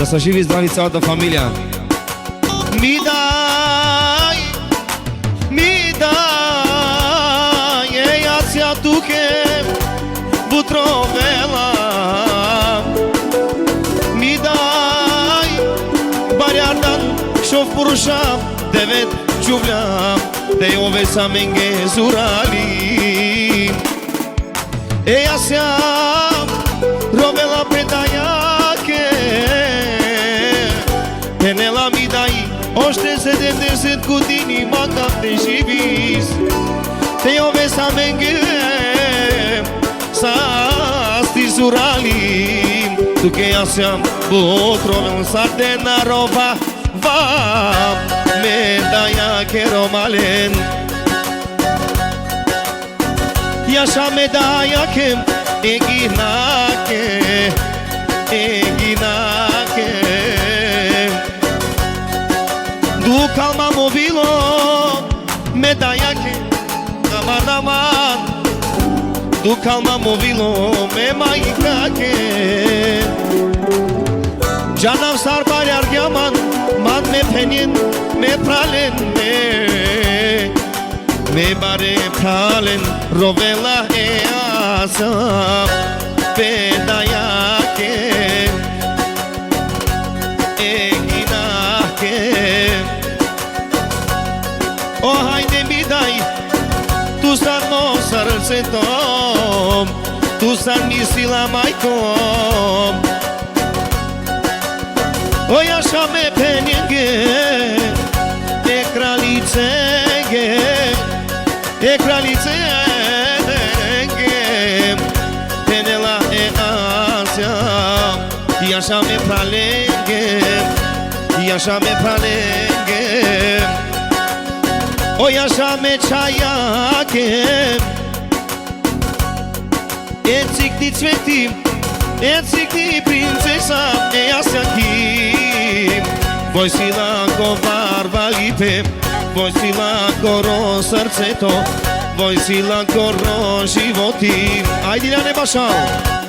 să și vi zdravi toată familia. Mi dai, e ația tuche butrovela. Mi dai, bariardan šov puruša devet čuvlja, te ove sa menge zurali. E ația rovela pedaiake, penela mi dai, oște se deset cu inima ca te și vis. Te ove sa menge sa sti zurali. Tu che aseam butrovela sardena rova va medalha che romalen. E așa medalha che eginache du calma movilo medalha che naman du calma movilo me maica che Janav sar bariar yaman man me penin me pralen me bare pralen rovela e asa pedaiake eginake. O haide mi dai, tu san no sarsetom, tu san mi sila maikom. Oi așa me penjenge, e kralicenge, penela e asia. E așa me pralenge, e așa me pralenge. Oi așa me čajake, e cikti cveti, e cikti princesa, e asia ti. Voi si lako barba lipe, voi si lako ro srce to, voi si lako ro životi. Ajde Diljane Bašal.